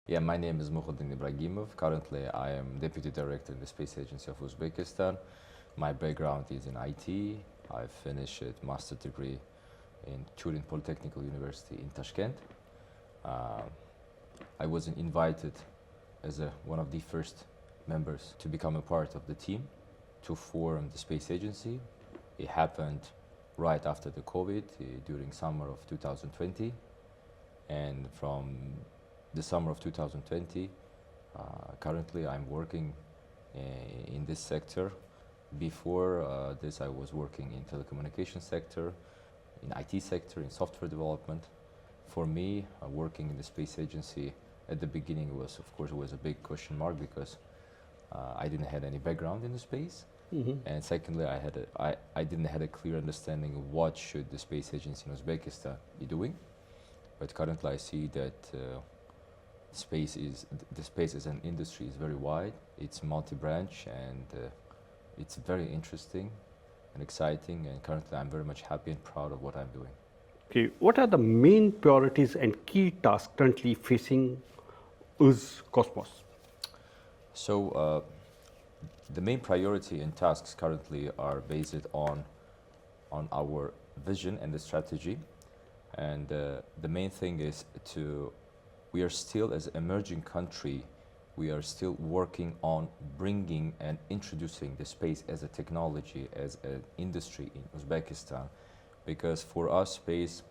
Yeah, my name is Mukhiddin Ibragimov. Currently, I am Deputy Director in the Space Agency of Uzbekistan. My background is in IT. I finished a master degree in Turin Polytechnic University in Tashkent. Uh, I was invited as one of the first members to become a part of the team to form the space agency. It happened right after the COVID, during summer of 2020. And from the summer of 2020, currently I'm working in this sector. Before this, I was working in telecommunication sector, in IT sector, in software development. For me, working in the space agency at the beginning was, of course, was a big question mark because I didn't have any background in the space. And secondly, I didn't have a clear understanding of what should the space agency in Uzbekistan be doing. But currently, I see that the space as an industry is very wide. It's multi-branch and it's very interesting and exciting. And currently, I'm very much happy and proud of what I'm doing. Okay, what are the main priorities and key tasks currently facing Uzcosmos? So the main priority and tasks currently are based on our vision and the strategy. And the main thing is we are still, as an emerging country, we are still working on bringing and introducing the space as a technology, as an industry in Uzbekistan. Because for us, space,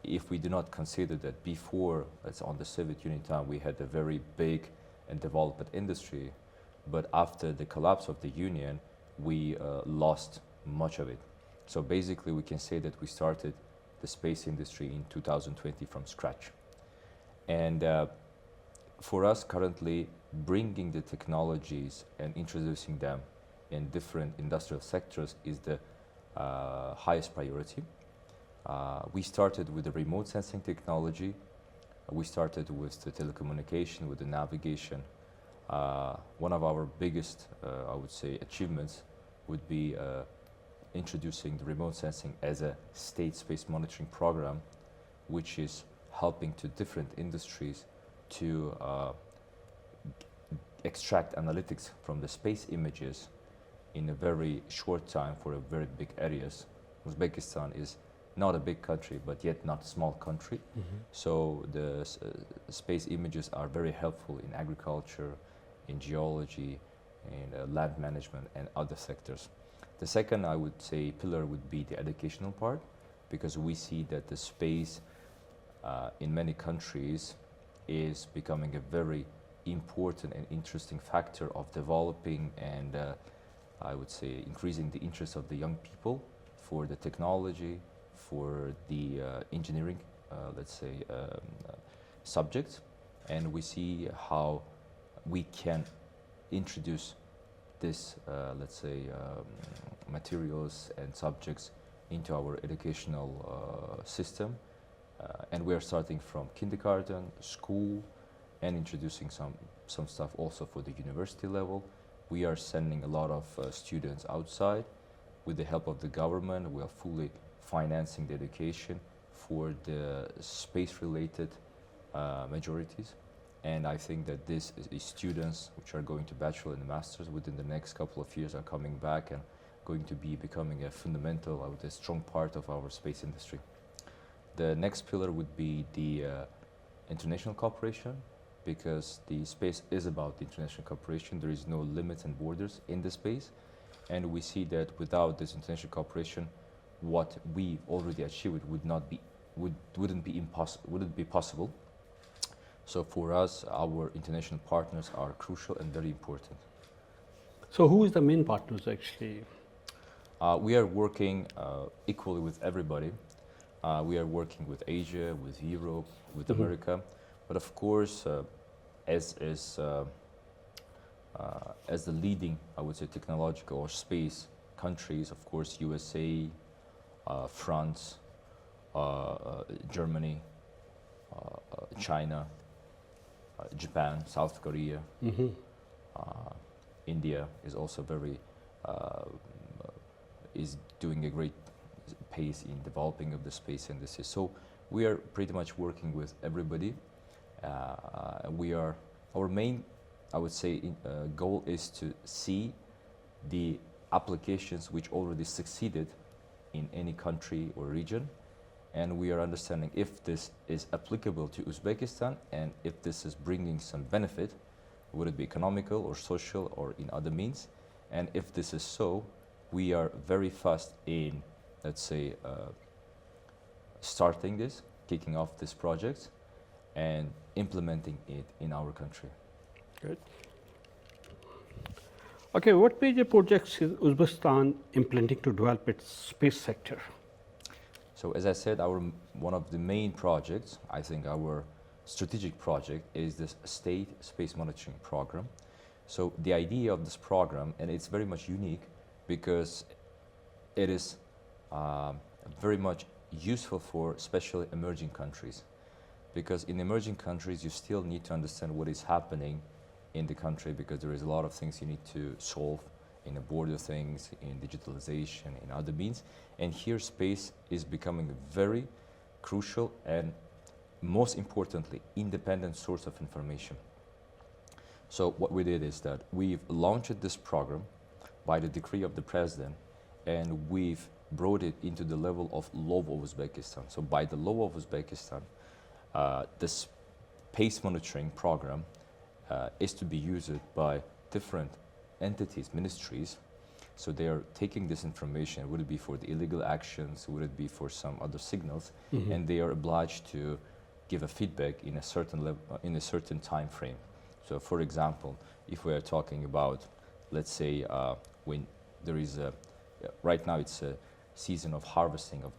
if we do not consider that before, it's on the Soviet Union time, we had a very big and developed industry, but after the collapse of the Union, we lost much of it. So basically, we can say that we started the space industry in 2020 from scratch. And for us currently, bringing the technologies and introducing them in different industrial sectors is the highest priority. We started with the remote sensing technology. We started with the telecommunication, with the navigation. One of our biggest, I would say, achievements would be introducing the remote sensing as a state space monitoring program, which is helping to different industries to extract analytics from the space images in a very short time for a very big areas. Uzbekistan is not a big country, but yet not a small country. So the space images are very helpful in agriculture, in geology, in land management and other sectors. The second, I would say, pillar would be the educational part, because we see that the space in many countries is becoming a very important and interesting factor of developing and I would say increasing the interest of the young people for the technology, for the engineering, let's say, subjects. And we see how we can introduce this, let's say, materials and subjects into our educational system. And we are starting from kindergarten, school, and introducing some stuff also for the university level. We are sending a lot of students outside. With the help of the government, we are fully financing the education for the space-related majorities. And I think that this is students which are going to bachelor and masters within the next couple of years are coming back and going to be becoming a fundamental, I would say, strong part of our space industry. The next pillar would be the international cooperation, because the space is about the international cooperation. There is no limits and borders in the space. And we see that without this international cooperation, what we already achieved wouldn't be possible. So for us, our international partners are crucial and very important. So who is the main partners actually? We are working equally with everybody. We are working with Asia, with Europe, with America. But of course, as the leading, I would say, technological or space countries, of course, USA, France, Germany, China, Japan, South Korea, India is also is doing a great pace in developing of the space industry. So we are pretty much working with everybody. Our main, I would say, goal is to see the applications which already succeeded in any country or region, and we are understanding if this is applicable to Uzbekistan and if this is bringing some benefit, would it be economical or social or in other means, and if this is so, we are very fast in, let's say, starting this, kicking off this project and implementing it in our country. Good. Okay, what major projects is Uzbekistan implementing to develop its space sector? So as I said, one of the main projects, I think our strategic project, is this state space monitoring program. So the idea of this program, and it's very much unique because it is very much useful for especially emerging countries. Because in emerging countries, you still need to understand what is happening in the country, because there is a lot of things you need to solve in the border things, in digitalization, in other means. And here space is becoming a very crucial and, most importantly, independent source of information. So what we did is that we've launched this program by the decree of the president, and we've brought it into the level of law of Uzbekistan. So by the law of Uzbekistan, this space monitoring program is to be used by different entities, ministries. So they are taking this information, would it be for the illegal actions, would it be for some other signals, and they are obliged to give a feedback in a certain level, in a certain time frame. So for example, if we are talking about, let's say, when there is a, right now it's a season of harvesting of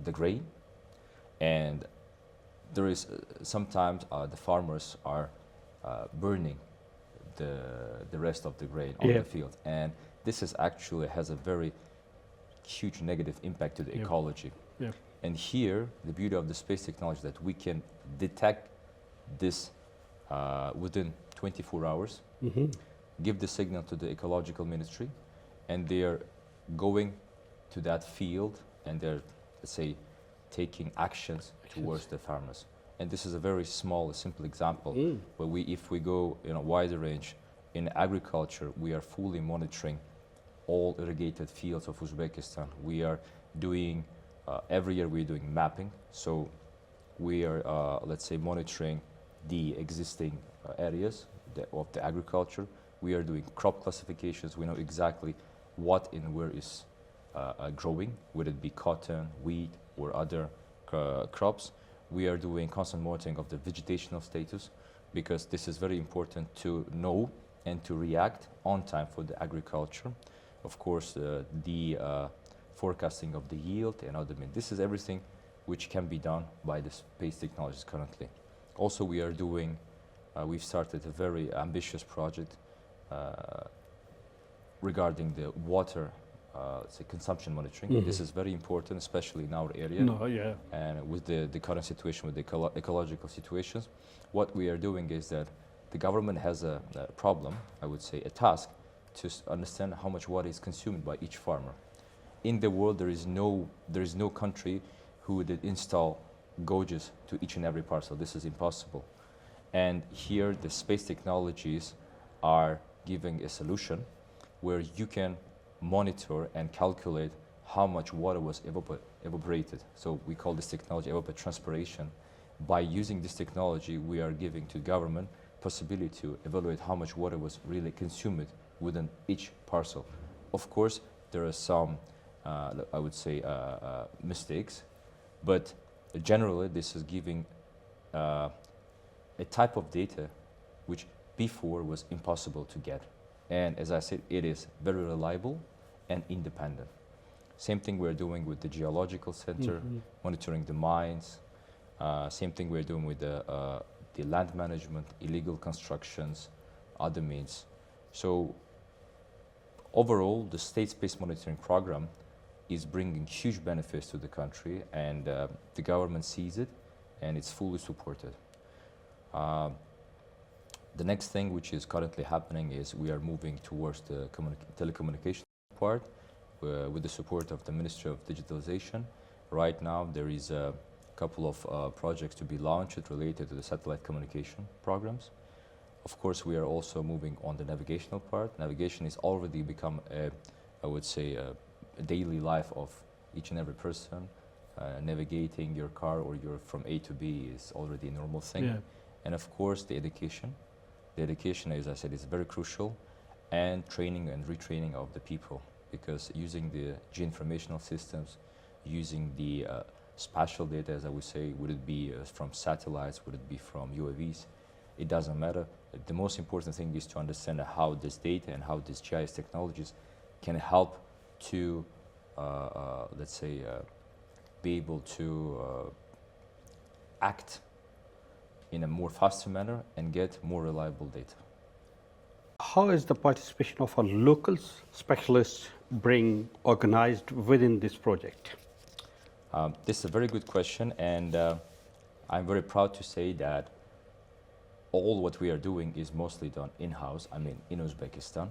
the grain, and there is sometimes the farmers are burning the rest of the grain on the field, and this is actually has a very huge negative impact to the ecology. And here, the beauty of the space technology that we can detect this within 24 hours, give the signal to the ecological ministry, and they are going to that field and they're, let's say, taking actions towards the farmers. And this is a very small, simple example. But if we go in a wider range, in agriculture, we are fully monitoring all irrigated fields of Uzbekistan. We are doing, every year we're doing mapping. So we are, let's say, monitoring the existing areas of the agriculture. We are doing crop classifications. We know exactly what and where is growing, whether it be cotton, wheat, or other crops. We are doing constant monitoring of the vegetational status, because this is very important to know and to react on time for the agriculture. Of course, the forecasting of the yield and other means. This is everything which can be done by the space technologies currently. Also, we are doing, we've started a very ambitious project regarding the water say consumption monitoring. This is very important, especially in our area. And with the current situation, with the ecological situations, what we are doing is that the government has a problem, I would say, a task to understand how much water is consumed by each farmer. In the world, there is no country who would install gauges to each and every parcel. This is impossible. And here, the space technologies are giving a solution where you can monitor and calculate how much water was evaporated. So we call this technology evapotranspiration. By using this technology, we are giving to government possibility to evaluate how much water was really consumed within each parcel. Of course, there are some, I would say, mistakes, but generally this is giving a type of data which before was impossible to get. And as I said, it is very reliable and independent. Same thing we're doing with the geological center, monitoring the mines. Same thing we're doing with the land management, illegal constructions, other means. So overall, the state space monitoring program is bringing huge benefits to the country, and the government sees it, and it's fully supported. The next thing which is currently happening is we are moving towards the telecommunication part with the support of the Ministry of Digitalization. Right now there is a couple of projects to be launched related to the satellite communication programs. Of course, we are also moving on the navigational part. Navigation is already become, I would say, a daily life of each and every person. Navigating your car or your from A to B is already a normal thing. Yeah. And of course, the education. The education, as I said, is very crucial, and training and retraining of the people, because using the geoinformational systems, using the spatial data, as I would say, would it be from satellites, would it be from UAVs, it doesn't matter. The most important thing is to understand how this data and how these GIS technologies can help to, let's say, be able to act in a more faster manner and get more reliable data. How is the participation of our local specialists being organized within this project? This is a very good question, and I'm very proud to say that all what we are doing is mostly done in-house, I mean in Uzbekistan.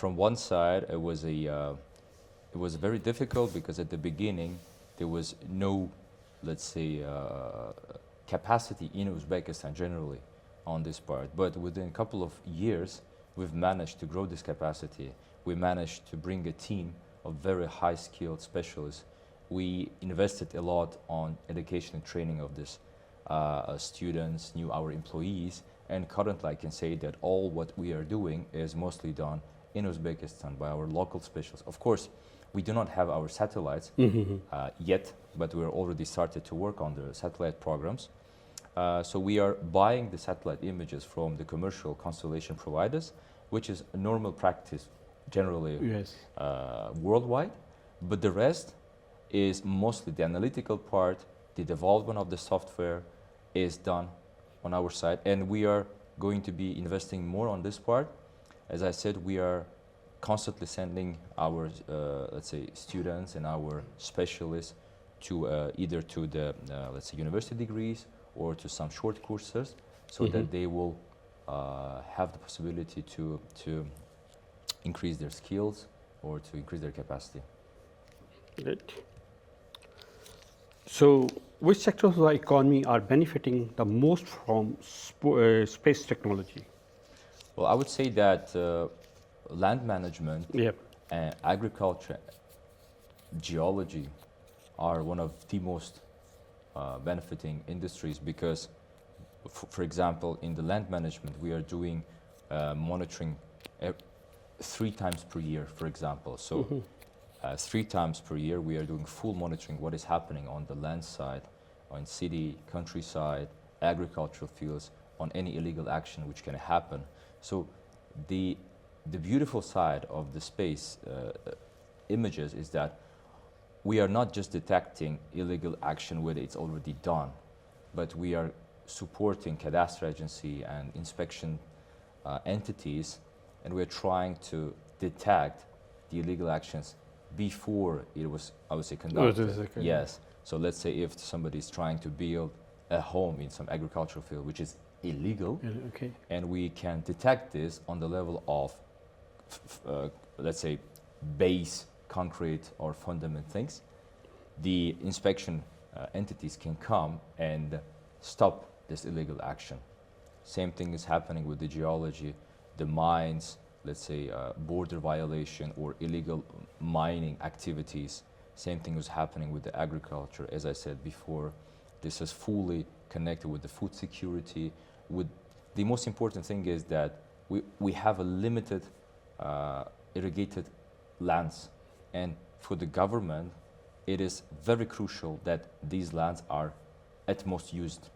From one side, it was very difficult because at the beginning there was no, let's say, capacity in Uzbekistan generally on this part. But within a couple of years, we've managed to grow this capacity. We managed to bring a team of very high-skilled specialists. We invested a lot on education and training of these students, our employees, and currently I can say that all what we are doing is mostly done in Uzbekistan by our local specialists. Of course, we do not have our satellites yet, but we're already started to work on the satellite programs. So we are buying the satellite images from the commercial constellation providers, which is a normal practice generally worldwide. But the rest is mostly the analytical part, the development of the software is done on our side, and we are going to be investing more on this part. As I said, we are constantly sending our, let's say, students and our specialists to either to the, let's say, university degrees or to some short courses, so that they will have the possibility to increase their skills or to increase their capacity. Good. So, which sectors of the economy are benefiting the most from space technology? Well, I would say that land management, and agriculture, geology are one of the most benefiting industries, because, for example, in the land management, we are doing monitoring 3 times per year, for example. So 3 times per year, we are doing full monitoring what is happening on the land side, on city, countryside, agricultural fields, on any illegal action which can happen. So the beautiful side of the space images is that we are not just detecting illegal action where it's already done, but we are supporting cadastre agency and inspection entities, and we're trying to detect the illegal actions before it was, I would say, conducted. Yes. So let's say if somebody is trying to build a home in some agricultural field, which is illegal, and we can detect this on the level of, let's say, base, concrete or fundament things, the inspection entities can come and stop this illegal action. Same thing is happening with the geology, the mines, let's say border violation or illegal mining activities. Same thing is happening with the agriculture. As I said before, this is fully connected with the food security. With the most important thing is that we have a limited irrigated lands, and for the government it is very crucial that these lands are at most used,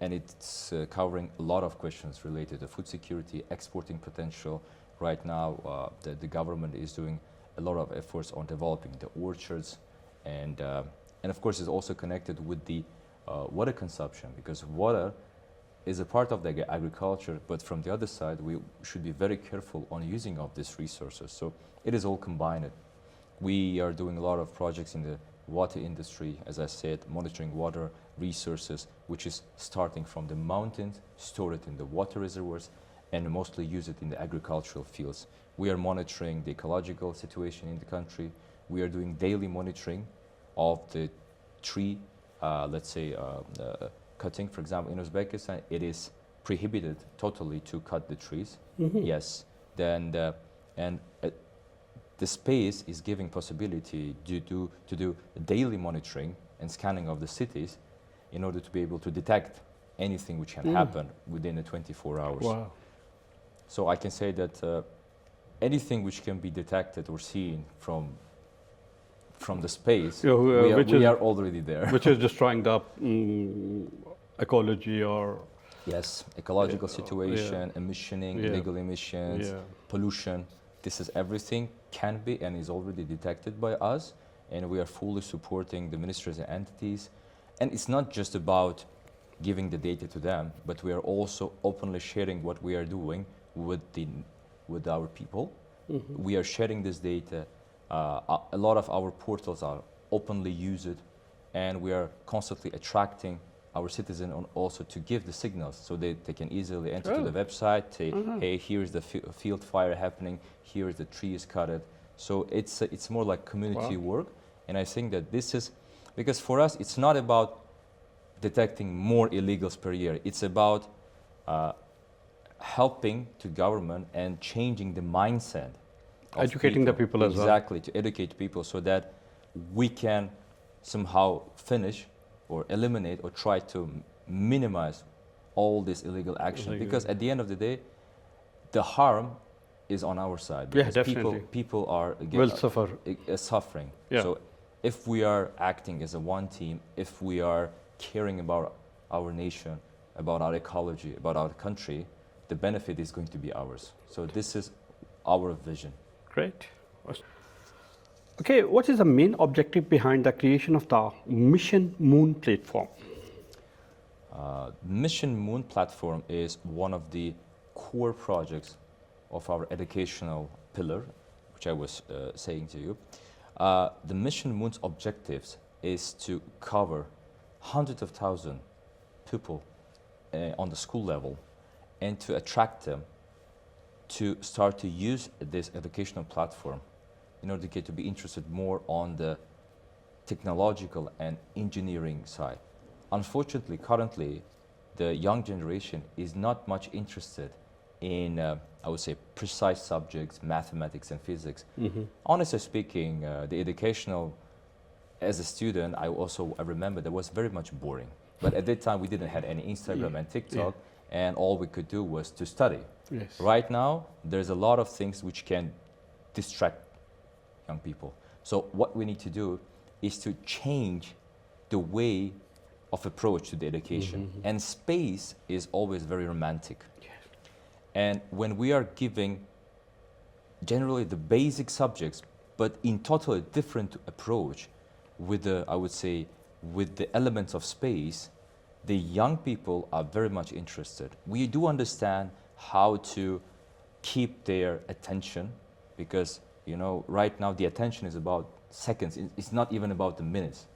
and it's covering a lot of questions related to food security, exporting potential. Right now the government is doing a lot of efforts on developing the orchards, and of course it's also connected with the water consumption, because water is a part of the agriculture, but from the other side we should be very careful on using of these resources. So it is all combined. We are doing a lot of projects in the water industry, as I said, monitoring water resources, which is starting from the mountains, store it in the water reservoirs, and mostly use it in the agricultural fields. We are monitoring the ecological situation in the country. We are doing daily monitoring of the tree let's say, cutting. For example, in Uzbekistan, it is prohibited totally to cut the trees. Yes. Then the space is giving possibility to do daily monitoring and scanning of the cities in order to be able to detect anything which can happen within the 24 hours. Wow. So I can say that anything which can be detected or seen from the space, Yeah, we are already there. Which is destroying the ecology or... Yes, ecological situation, emissioning, illegal emissions, pollution. This is everything can be and is already detected by us, and we are fully supporting the ministries and entities. And it's not just about giving the data to them, but we are also openly sharing what we are doing with our people. We are sharing this data. A lot of our portals are openly used, and we are constantly attracting our citizens also to give the signals so they can easily enter to the website, say, hey, here's the field fire happening, here is the tree is cut. So it's more like community work. And I think that this is, because for us, it's not about detecting more illegals per year. It's about helping to government and changing the mindset. Educating the people as well. Exactly, to educate people so that we can somehow finish or eliminate or try to minimize all this illegal action. Because at the end of the day, the harm is on our side. Yeah, definitely. People are suffering. Yeah. So if we are acting as a one team, if we are caring about our nation, about our ecology, about our country, the benefit is going to be ours. So this is our vision. Great. Okay, what is the main objective behind the creation of the Mission Moon platform? Mission Moon platform is one of the core projects of our educational pillar, which I was saying to you. The Mission Moon's objectives is to cover hundreds of thousands people on the school level and to attract them to start to use this educational platform in order to get to be interested more on the technological and engineering side. Unfortunately, currently, the young generation is not much interested in, I would say, precise subjects, mathematics and physics. Honestly speaking, the educational, as a student, I remember that was very much boring. But at that time, we didn't have any Instagram and TikTok, and all we could do was to study. Yes. Right now, there's a lot of things which can distract young people. So what we need to do is to change the way of approach to the education. And space is always very romantic. Yes. And when we are giving generally the basic subjects, but in totally different approach with the, I would say, with the elements of space, the young people are very much interested. We do understand how to keep their attention because, you know, right now the attention is about seconds. It's not even about the minutes.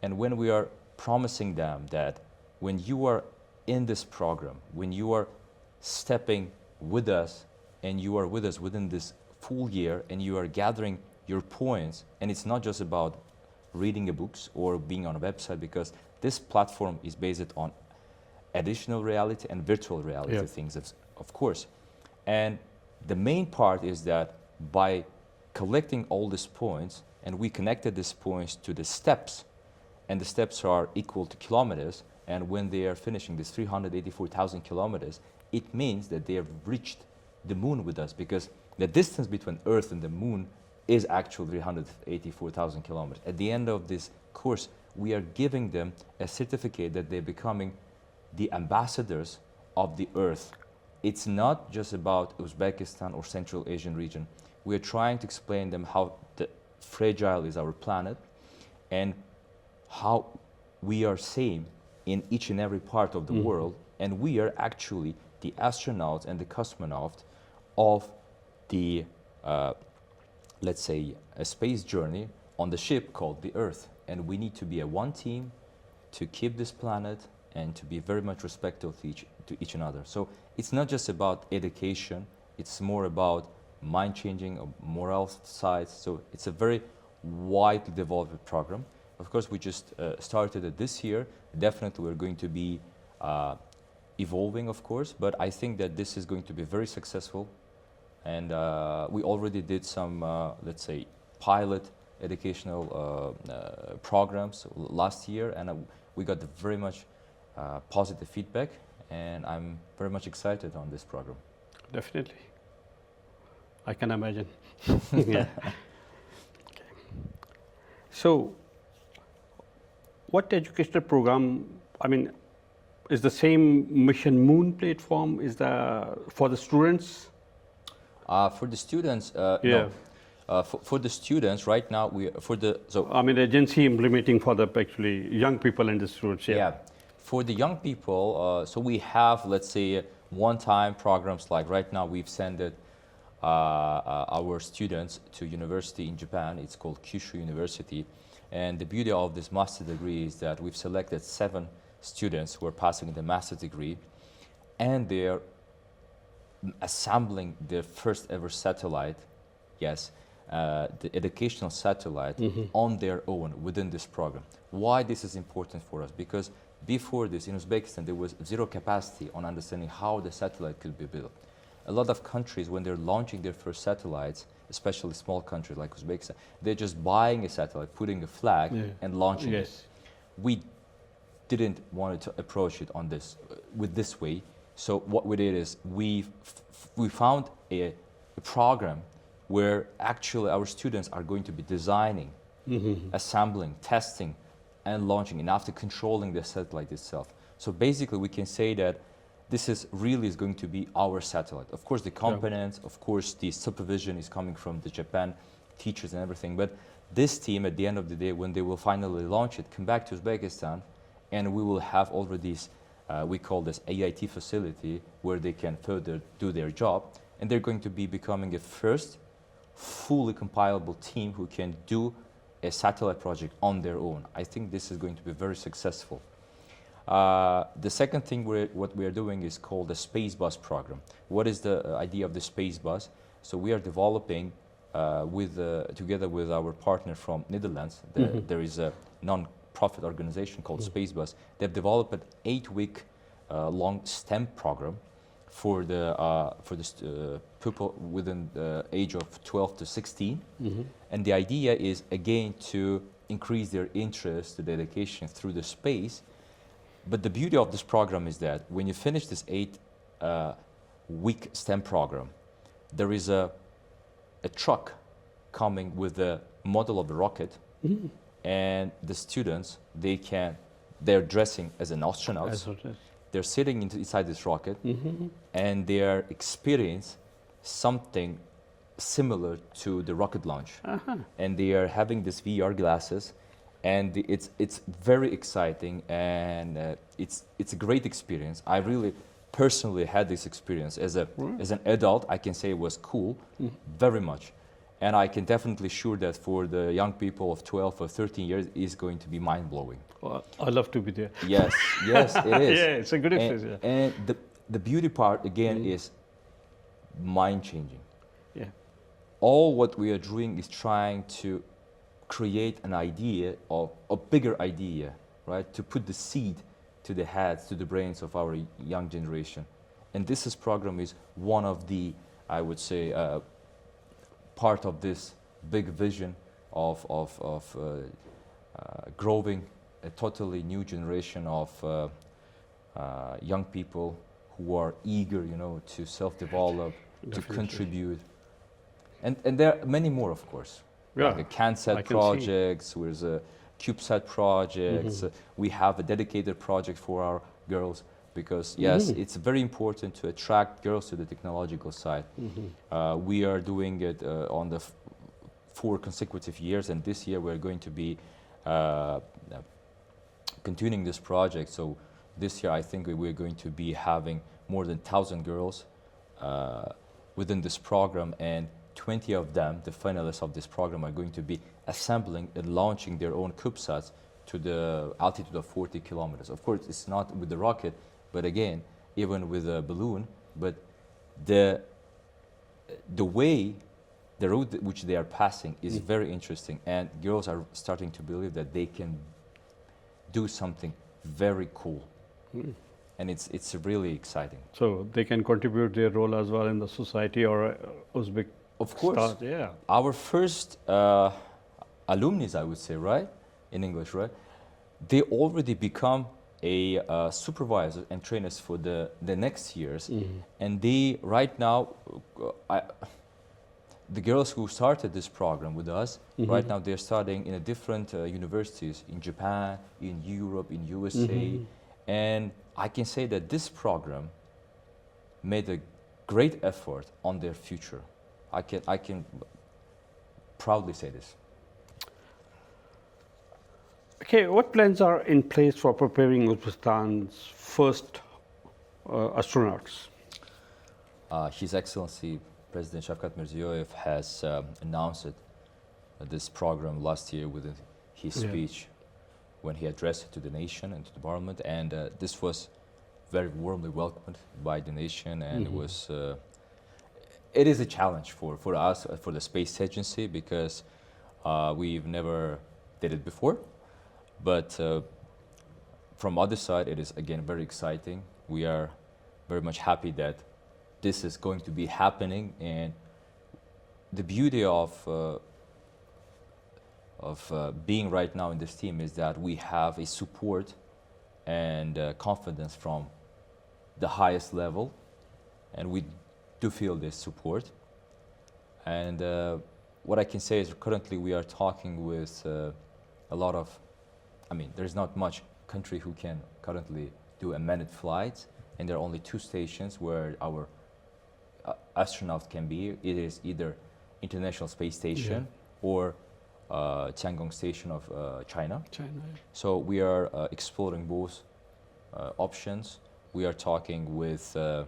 And when we are promising them that when you are in this program, when you are stepping with us and you are with us within this full year and you are gathering your points, and it's not just about reading the books or being on a website, because this platform is based on additional reality and virtual reality things, of course. And the main part is that by collecting all these points, and we connected these points to the steps, and the steps are equal to kilometers, and when they are finishing this 384,000 kilometers, it means that they have reached the moon with us, because the distance between Earth and the moon is actually 384,000 kilometers. At the end of this course, we are giving them a certificate that they're becoming the ambassadors of the Earth. It's not just about Uzbekistan or Central Asian region. We're trying to explain them how fragile is our planet and how we are same in each and every part of the world, and we are actually the astronauts and the cosmonauts of the, let's say, a space journey on the ship called the Earth. And we need to be a one team to keep this planet and to be very much respectful to each another. So it's not just about education, it's more about mind changing, moral sides. So it's a very widely developed program. Of course, we just started it this year. Definitely, we're going to be evolving, of course, but I think that this is going to be very successful. And we already did some, let's say, pilot educational programs last year, and we got very much positive feedback, and I'm very much excited on this program. Definitely. I can imagine. Yeah. Okay. So, what educational program, I mean, is the same Mission Moon platform, is for the students? For the students, no. For the students, right now, I mean, the agency implementing for the actually young people and the students. Yeah. For the young people, so we have, let's say, one-time programs. Like right now, we've sent our students to university in Japan. It's called Kyushu University, and the beauty of this master degree is that we've selected 7 students who are passing the master's degree, and they're assembling their first ever satellite, yes, the educational satellite on their own within this program. Why this is important for us? Because before this, in Uzbekistan, there was zero capacity on understanding how the satellite could be built. A lot of countries, when they're launching their first satellites, especially small countries like Uzbekistan, they're just buying a satellite, putting a flag, and launching it. We didn't want to approach it on with this way. So what we did is we found a program where actually our students are going to be designing, assembling, testing, and launching, and after controlling the satellite itself. So basically we can say that this is going to be our satellite. Of course the components, of course the supervision is coming from the Japan teachers and everything, but this team at the end of the day, when they will finally launch it, come back to Uzbekistan, and we will have already this, we call this AIT facility, where they can further do their job, and they're going to be becoming a first fully compilable team who can do a satellite project on their own. I think this is going to be very successful. The second thing what we are doing is called the Space Bus program. What is the idea of the Space Bus? So we are developing together with our partner from Netherlands. There is a non-profit organization called Space Bus. They've developed an 8-week long STEM program for the people within the age of 12 to 16. And the idea is, again, to increase their interest, the dedication through the space. But the beauty of this program is that when you finish this 8-week STEM program, there is a truck coming with the model of the rocket, and the students, they're dressing as an astronauts. They're sitting inside this rocket, and they are experience something similar to the rocket launch. And they are having this VR glasses, and it's very exciting, and it's a great experience. I really personally had this experience as an adult. I can say it was cool, very much. And I can definitely assure that for the young people of 12 or 13 years, is going to be mind-blowing. Well, I'd love to be there. Yes, yes, it is. Yeah, it's a good experience. And the beauty part, again, is mind-changing. Yeah. All what we are doing is trying to create an idea of a bigger idea, right? To put the seed to the heads, to the brains of our young generation. And this program is one of the, I would say, part of this big vision of growing a totally new generation of young people who are eager, to self-develop, to contribute. And there are many more, of course. Yeah, like the CanSat projects, there's a CubeSat projects. We have a dedicated project for our girls, because yes, it's very important to attract girls to the technological side. We are doing it on the 4 consecutive years, and this year we're going to be continuing this project. So this year I think we're going to be having more than 1,000 girls within this program, and 20 of them, the finalists of this program, are going to be assembling and launching their own CubeSats to the altitude of 40 kilometers. Of course, it's not with the rocket, but again, even with a balloon. But the way the route which they are passing is very interesting, and girls are starting to believe that they can do something very cool. And it's really exciting. So they can contribute their role as well in the society or Uzbek. Of course. Start, yeah. Our first alumni, I would say, right, in English, right, they already become a supervisor and trainers for the next years. And they right now, the girls who started this program with us, right now they're studying in a different universities in Japan, in Europe, in USA. And I can say that this program made a great effort on their future. I can proudly say this. Okay, what plans are in place for preparing Uzbekistan's first astronauts? His Excellency President Shavkat Mirziyoyev has announced this program last year with his speech when he addressed it to the nation and to the parliament, and this was very warmly welcomed by the nation, and it is a challenge for us, for the space agency, because we've never did it before. But from other side, it is again very exciting. We are very much happy that this is going to be happening, and the beauty of being right now in this team is that we have a support and confidence from the highest level, and we do feel this support. And what I can say is currently we are talking with a lot of, I mean, there's not much country who can currently do unmanned flights, and there are only 2 stations where our astronauts can be. It is either International Space Station or Tiangong Station of China. So we are exploring both options. We are talking with the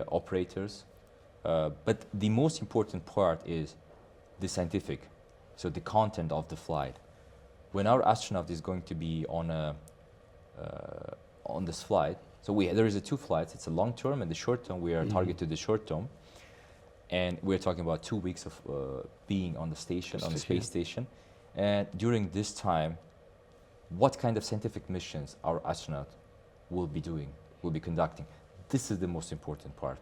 operators, but the most important part is the scientific, so the content of the flight. When our astronaut is going to be on this flight, so there is 2 flights. It's a long term and the short term. We are targeted the short term, and we're talking about 2 weeks of being on the station, on the space station. And during this time, what kind of scientific missions our astronaut will be doing, will be conducting? This is the most important part.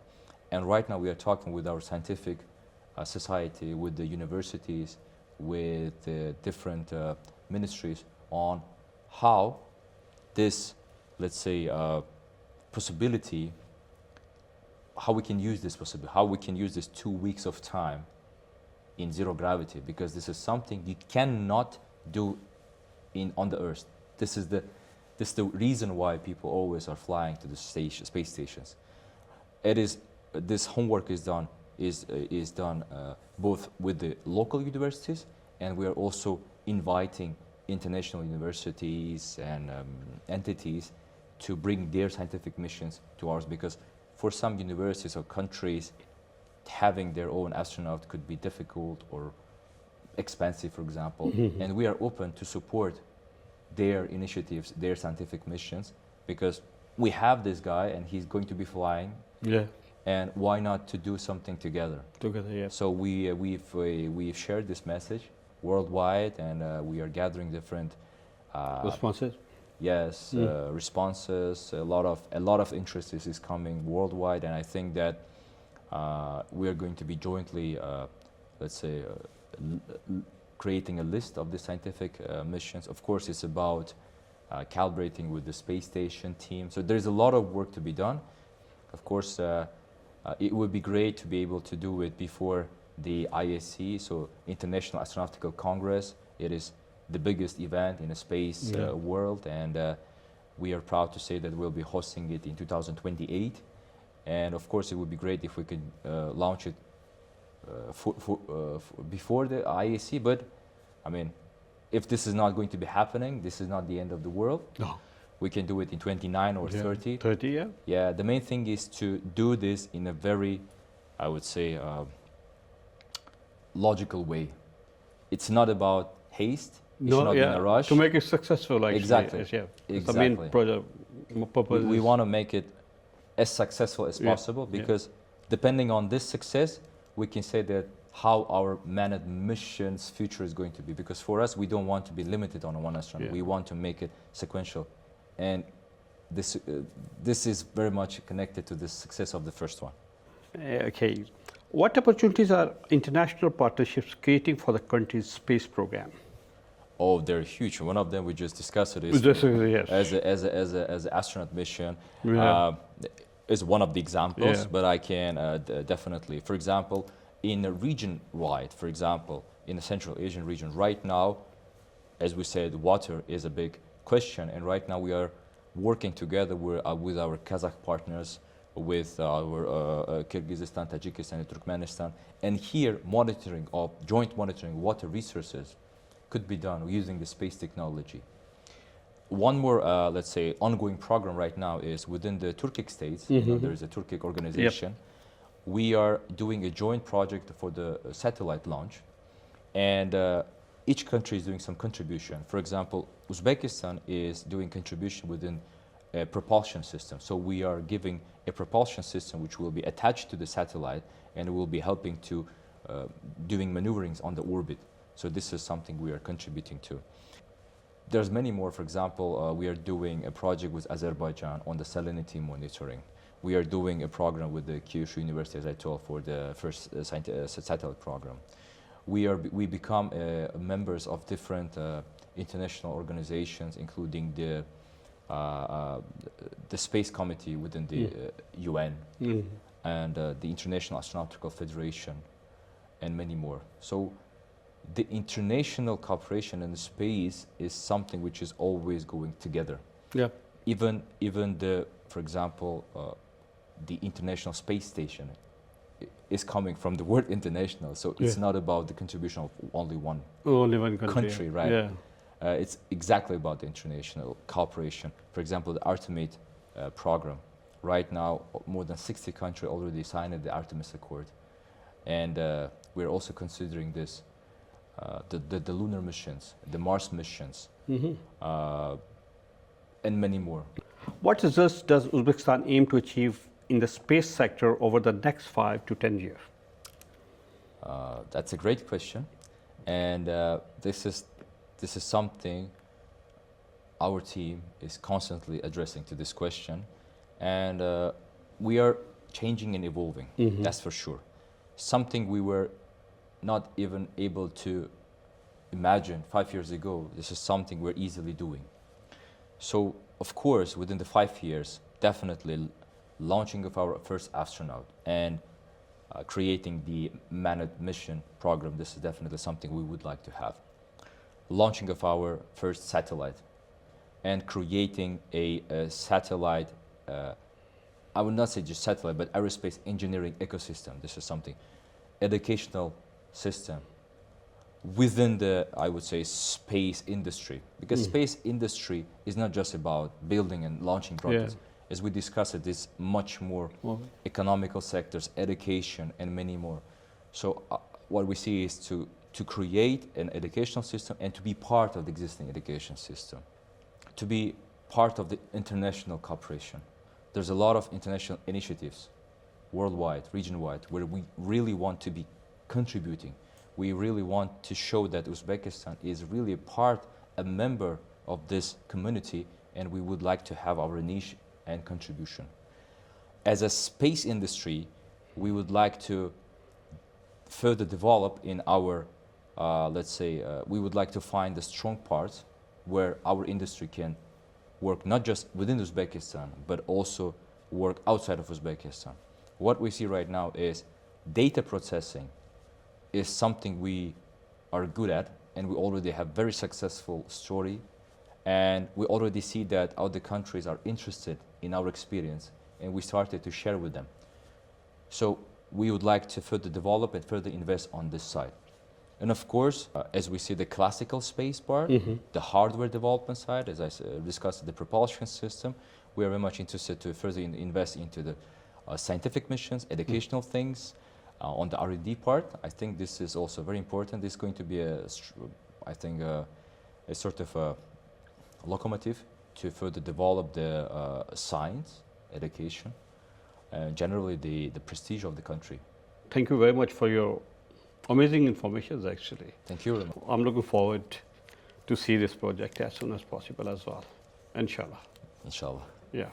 And right now we are talking with our scientific society, with the universities, with the different ministries on how this, let's say, possibility, how we can use this possibility, how we can use this 2 weeks of time in zero gravity, because this is something you cannot do on the Earth. This is the reason why people always are flying to the space stations. This homework is done both with the local universities, and we are also inviting international universities and entities to bring their scientific missions to ours, because for some universities or countries, having their own astronaut could be difficult or expensive, for example. And we are open to support their initiatives, their scientific missions, because we have this guy and he's going to be flying. And why not to do something together? So we've shared this message worldwide, and we are gathering different responses. Responses. A lot of interest is coming worldwide, and I think that we are going to be jointly, let's say, creating a list of the scientific missions. Of course, it's about calibrating with the space station team. So there's a lot of work to be done. Of course, it would be great to be able to do it before the IAC, so International Astronautical Congress. It is the biggest event in the space world, and we are proud to say that we'll be hosting it in 2028. And of course, it would be great if we could launch it before the IAC. But I mean, if this is not going to be happening, this is not the end of the world. No. We can do it in 29 or 30. 30, yeah. Yeah, the main thing is to do this in a very, I would say, logical way. It's not about haste. It's not in a rush. To make it successful, actually. Exactly. It's the main project purpose. We want to make it as successful as possible, because depending on this success, we can say that how our manned mission's future is going to be. Because for us, we don't want to be limited on one astronaut. Yeah. We want to make it sequential. And this is very much connected to the success of the first one. Okay. What opportunities are international partnerships creating for the country's space program? Oh, they're huge. One of them we just discussed it is Yes. as an astronaut mission. Yeah. Is one of the examples, Yeah. but I can definitely, for example, in a region-wide, for example, in the Central Asian region, right now, as we said, water is a big question, and right now we are working together with our Kazakh partners, with our Kyrgyzstan, Tajikistan, and Turkmenistan, and here joint monitoring water resources could be done using the space technology. One more, let's say, ongoing program right now is within the Turkic states. There is a Turkic organization. Yep. We are doing a joint project for the satellite launch, and each country is doing some contribution. For example, Uzbekistan is doing contribution within a propulsion system. So we are giving a propulsion system which will be attached to the satellite and will be helping to doing maneuverings on the orbit. So this is something we are contributing to. There's many more. For example, we are doing a project with Azerbaijan on the salinity monitoring. We are doing a program with the Kyushu University, as I told, for the first satellite program. We become members of different international organizations, including the Space Committee within the UN and the International Astronautical Federation, and many more. So the international cooperation in space is something which is always going together. Yeah. Even for example, the International Space Station is coming from the word international. So it's not about the contribution of only one country, right? Yeah. It's exactly about the international cooperation. For example, the Artemis program. Right now, more than 60 countries already signed the Artemis Accord. And we're also considering this, the lunar missions, the Mars missions, and many more. What results does Uzbekistan aim to achieve in the space sector over the next 5 to 10 years? That's a great question. And this is something our team is constantly addressing to this question. And we are changing and evolving, that's for sure. Something we were not even able to imagine 5 years ago, this is something we're easily doing. So, of course, within the 5 years, definitely launching of our first astronaut and creating the manned mission program, this is definitely something we would like to have. Launching of our first satellite and creating a satellite, I would not say just satellite, but aerospace engineering ecosystem. This is something, educational system within the, I would say, space industry. Because space industry is not just about building and launching rockets. As we discussed, it is much more economical sectors, education, and many more. So what we see is to create an educational system and to be part of the existing education system, to be part of the international cooperation. There's a lot of international initiatives, worldwide, region-wide, where we really want to be contributing. We really want to show that Uzbekistan is really a member of this community, and we would like to have our niche and contribution. As a space industry, we would like to further develop in our, let's say, we would like to find the strong parts where our industry can work not just within Uzbekistan, but also work outside of Uzbekistan. What we see right now is data processing is something we are good at, and we already have very successful story, and we already see that other countries are interested in our experience, and we started to share with them. So we would like to further develop and further invest on this side. And of course, as we see the classical space part, the hardware development side, as I discussed, the propulsion system, we are very much interested to further invest into the scientific missions, educational things. On the R&D part, I think this is also very important. This is going to be a sort of a locomotive to further develop the science, education, and generally the prestige of the country. thank you very much for your amazing information, actually. Thank you very much. I'm looking forward to see this project as soon as possible as well, inshallah. Inshallah. Yeah.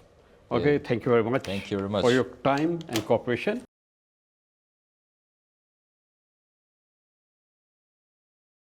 Okay, thank you very much. Thank you very much. For your time and cooperation.